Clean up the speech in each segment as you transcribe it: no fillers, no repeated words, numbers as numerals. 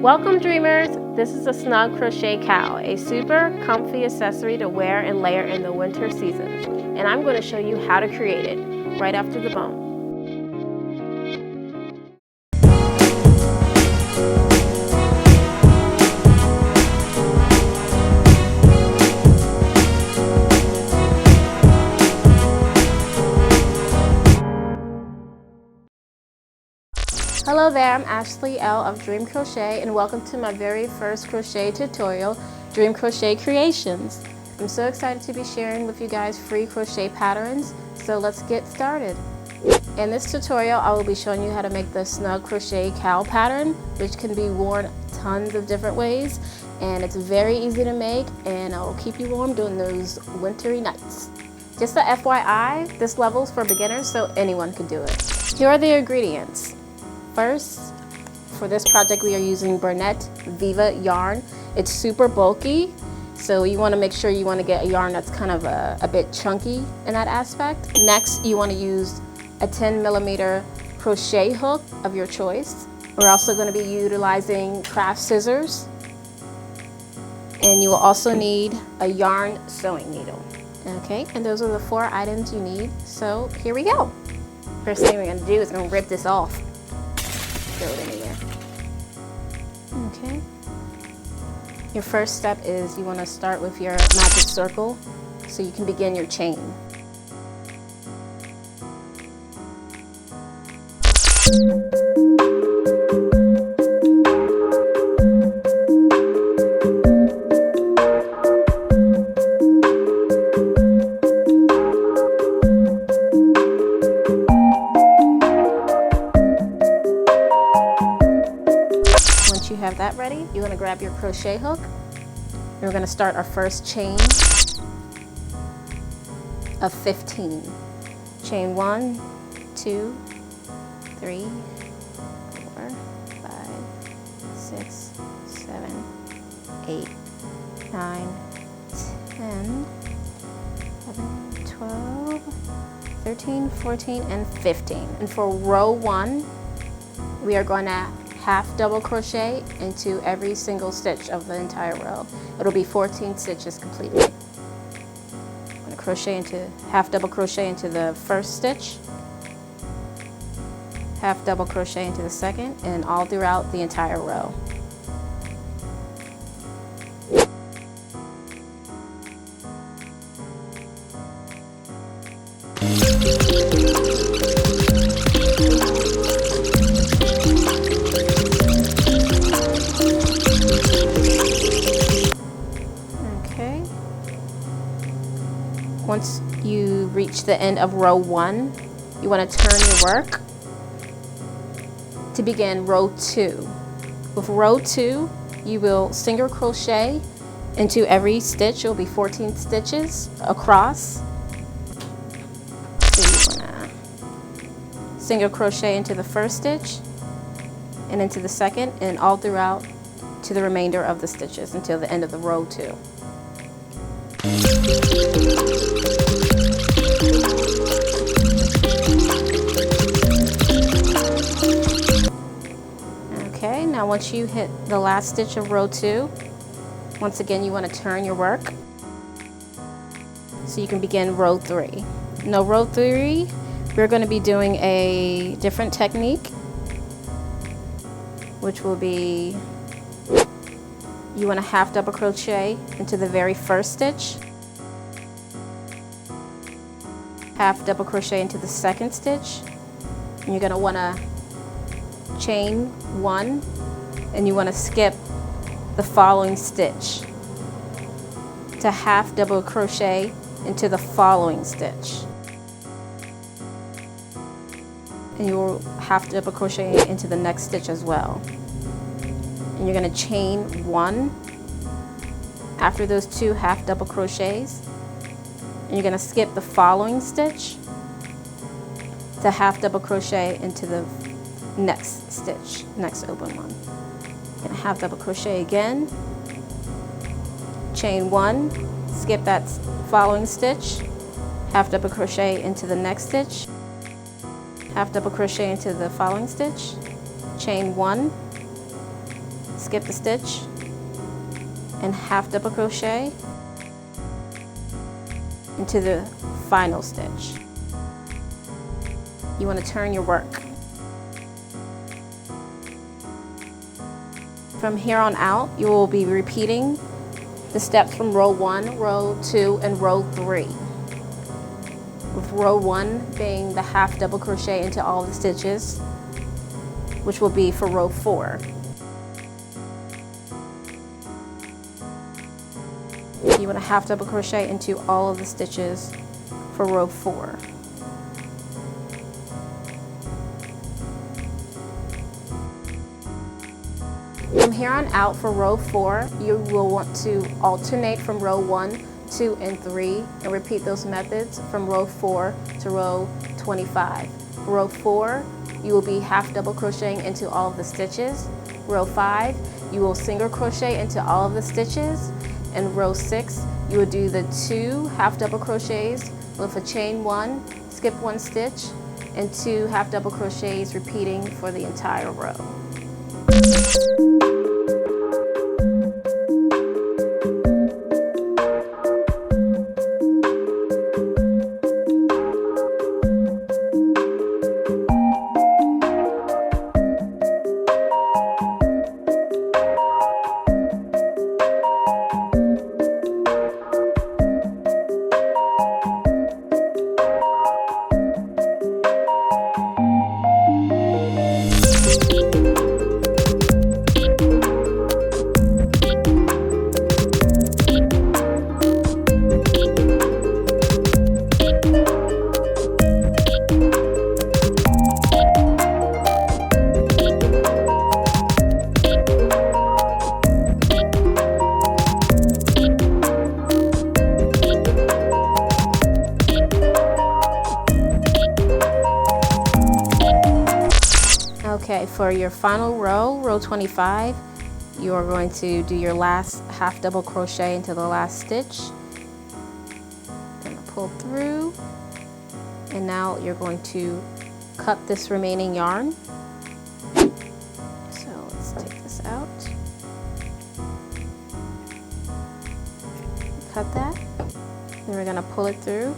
Welcome dreamers! This is a snug crochet cowl, a super comfy accessory to wear and layer in the winter seasons. And I'm going to show you how to create it right after the bone. Hello there, I'm Ashley L of Dream Crochet and welcome to my very first crochet tutorial, Dream Crochet Creations. I'm so excited to be sharing with you guys free crochet patterns, so let's get started. In this tutorial, I will be showing you how to make the snug crochet cowl pattern, which can be worn tons of different ways, and it's very easy to make and it will keep you warm during those wintry nights. Just a FYI, this level is for beginners, so anyone can do it. Here are the ingredients. First, for this project we are using Bernette Viva yarn. It's super bulky, so you want to make sure you want to get a yarn that's kind of a bit chunky in that aspect. Next, you want to use a 10mm crochet hook of your choice. We're also going to be utilizing craft scissors, and you will also need a yarn sewing needle. Okay, and those are the 4 items you need, so here we go. First thing we're going to do is going to rip this off. Throw it in here. Okay. Your first step is you want to start with your magic circle so you can begin your chain. You have that ready, you're going to grab your crochet hook and we're going to start our first chain of 15. Chain 1, 2, 3, 4, 5, 6, 7, 8, 9, 10, 11, 12, 13, 14, and 15. And for row 1, we are going to half double crochet into every single stitch of the entire row. It'll be 14 stitches completed. I'm going to crochet into half double crochet into the first stitch, half double crochet into the second, and all throughout the entire row. Once you reach the end of row 1, you want to turn your work to begin row 2. With row 2, you will single crochet into every stitch. It will be 14 stitches across. So you want to single crochet into the first stitch and into the second, and all throughout to the remainder of the stitches until the end of the row 2. Okay, now once you hit the last stitch of row 2, once again you want to turn your work so you can begin row 3. Now row 3, we're going to be doing a different technique, which will be, you want to half double crochet into the very first stitch, half double crochet into the second stitch, and you're going to want to chain 1 and you want to skip the following stitch to half double crochet into the following stitch, and you will half double crochet into the next stitch as well. And you're going to chain 1 after those 2 half double crochets, and you're going to skip the following stitch to half double crochet into the next stitch, next open one. You're going to half double crochet again, chain 1, skip that following stitch, half double crochet into the next stitch, half double crochet into the following stitch, chain 1, skip the stitch and half double crochet into the final stitch. You want to turn your work. From here on out, you will be repeating the steps from row 1, row 2, and row 3. With row 1 being the half double crochet into all the stitches, which will be for row 4. You want to half double crochet into all of the stitches for row 4. From here on out for row 4, you will want to alternate from row 1, 2, and 3 and repeat those methods from row 4 to row 25. For row 4, you will be half double crocheting into all of the stitches. Row 5, you will single crochet into all of the stitches. And row 6, you will do the 2 half double crochets with a chain 1, skip 1 stitch, and 2 half double crochets repeating for the entire row. Okay, for your final row, row 25, you are going to do your last half double crochet into the last stitch. You're going to pull through, and now you're going to cut this remaining yarn. So let's take this out. Cut that. Then we're going to pull it through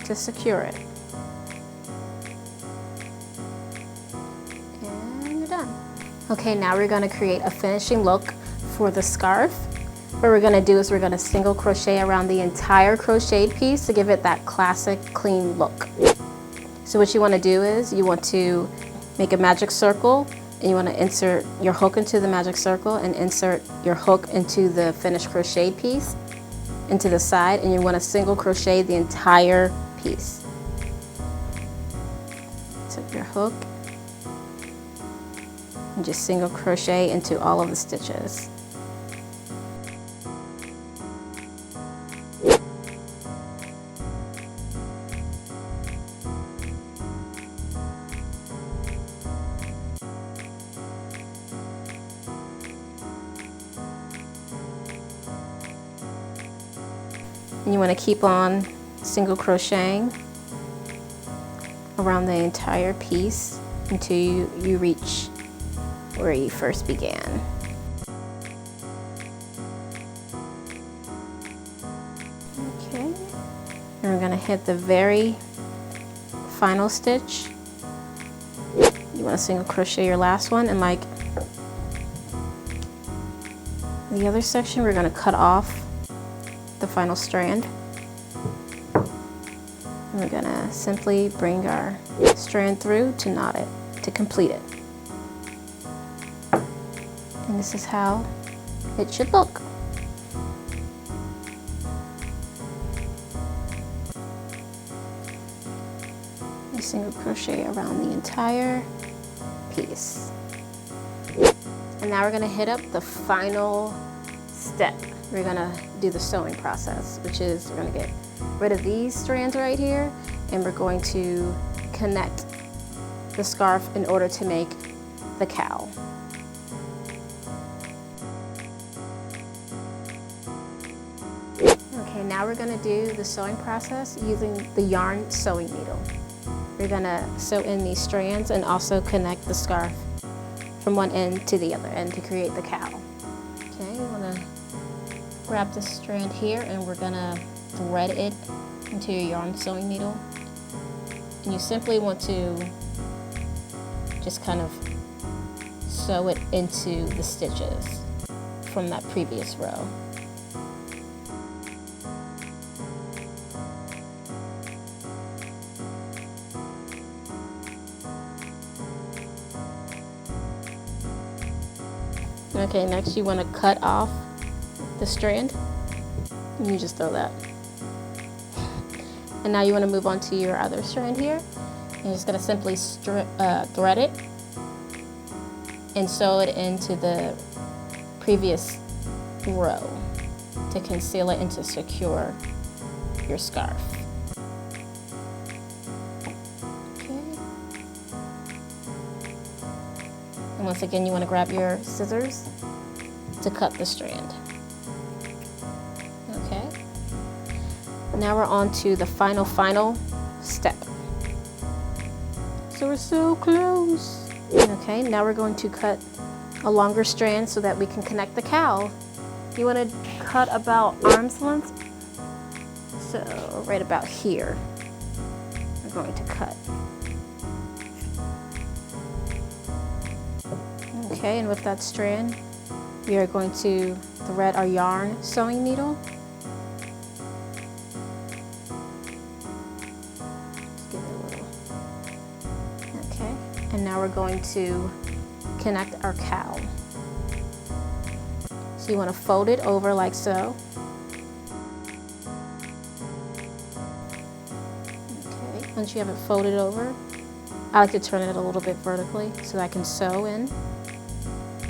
to secure it. Okay, now we're going to create a finishing look for the scarf. What we're going to do is we're going to single crochet around the entire crocheted piece to give it that classic clean look. So what you want to do is you want to make a magic circle, and you want to insert your hook into the magic circle and insert your hook into the finished crocheted piece into the side, and you want to single crochet the entire piece. Insert your hook and just single crochet into all of the stitches. And you want to keep on single crocheting around the entire piece until you reach where you first began. Okay, and we're going to hit the very final stitch. You want to single crochet your last one, and like the other section, we're going to cut off the final strand. And we're going to simply bring our strand through to knot it, to complete it. And this is how it should look. You single crochet around the entire piece. And now we're going to hit up the final step. We're going to do the sewing process, which is we're going to get rid of these strands right here, and we're going to connect the scarf in order to make the cowl. Okay, now we're going to do the sewing process using the yarn sewing needle. We're going to sew in these strands and also connect the scarf from one end to the other end to create the cowl. Okay, you want to grab this strand here and we're going to thread it into your yarn sewing needle. And you simply want to just kind of sew it into the stitches from that previous row. Okay, next you want to cut off the strand, and you just throw that. And now you want to move on to your other strand here. And you're just going to simply thread it and sew it into the previous row to conceal it and to secure your scarf. Okay. And once again, you want to grab your scissors to cut the strand. Okay. Now we're on to the final step. So we're so close. Okay, now we're going to cut a longer strand so that we can connect the cowl. You want to cut about arm's length. So right about here, we're going to cut. Okay, and with that strand, we are going to thread our yarn sewing needle. Just give it a little. Okay, and now we're going to connect our cowl. So you want to fold it over like so. Okay, once you have it folded over, I like to turn it a little bit vertically so that I can sew in.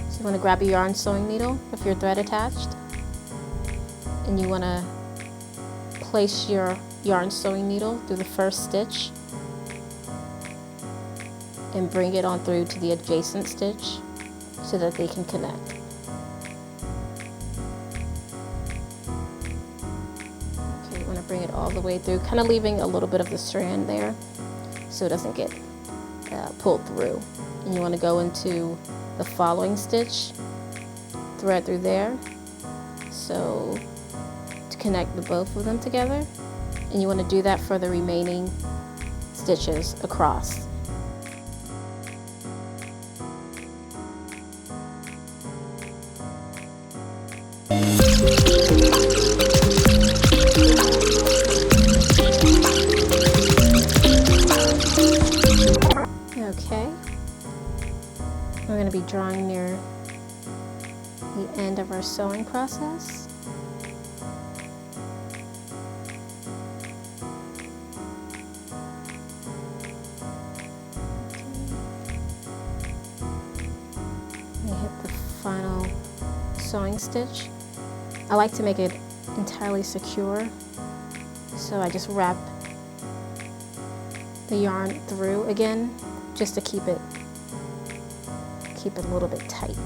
So you want to grab a yarn sewing needle with your thread attached, and you want to place your yarn sewing needle through the first stitch and bring it on through to the adjacent stitch so that they can connect. Okay, you want to bring it all the way through, kind of leaving a little bit of the strand there so it doesn't get pulled through. And you want to go into the following stitch, thread through there, so to connect the both of them together. And you want to do that for the remaining stitches across. Okay, we're going to be drawing near the end of our sewing process. We hit the final sewing stitch. I like to make it entirely secure, so I just wrap the yarn through again just to keep it a little bit tight.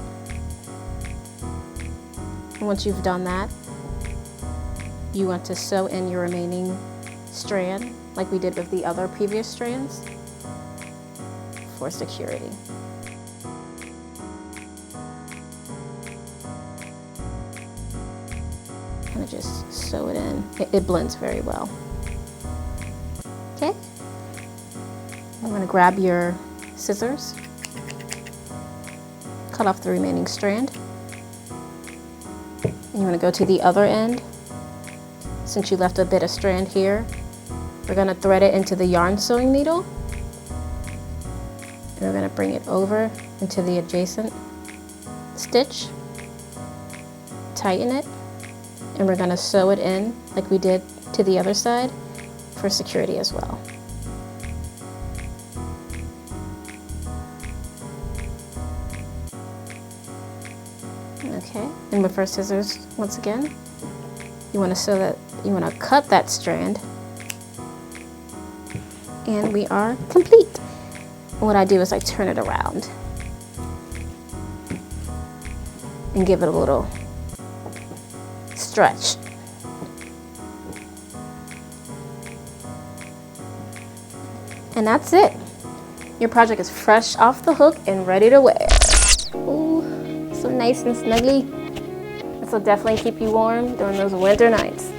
And once you've done that, you want to sew in your remaining strand like we did with the other previous strands for security. Kind of just sew it in. It blends very well. Okay. I'm going to grab your scissors, cut off the remaining strand, and you want to go to the other end. Since you left a bit of strand here, we're going to thread it into the yarn sewing needle, and we're going to bring it over into the adjacent stitch, tighten it, and we're going to sew it in like we did to the other side for security as well. Okay, and with our scissors, once again, you want to cut that strand, and we are complete. And what I do is I turn it around and give it a little stretch. And that's it. Your project is fresh off the hook and ready to wear. Ooh, so nice and snuggly. This will definitely keep you warm during those winter nights.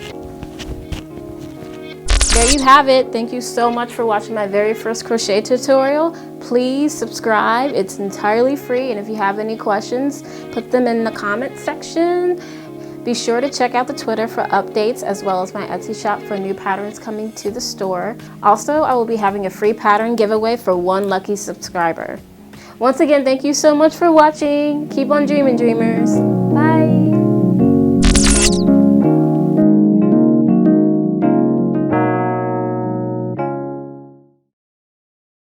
There you have it. Thank you so much for watching my very first crochet tutorial. Please subscribe. It's entirely free, and if you have any questions, put them in the comment section. Be sure to check out the Twitter for updates, as well as my Etsy shop for new patterns coming to the store. Also, I will be having a free pattern giveaway for one lucky subscriber. Once again, thank you so much for watching. Keep on dreaming, dreamers. Bye.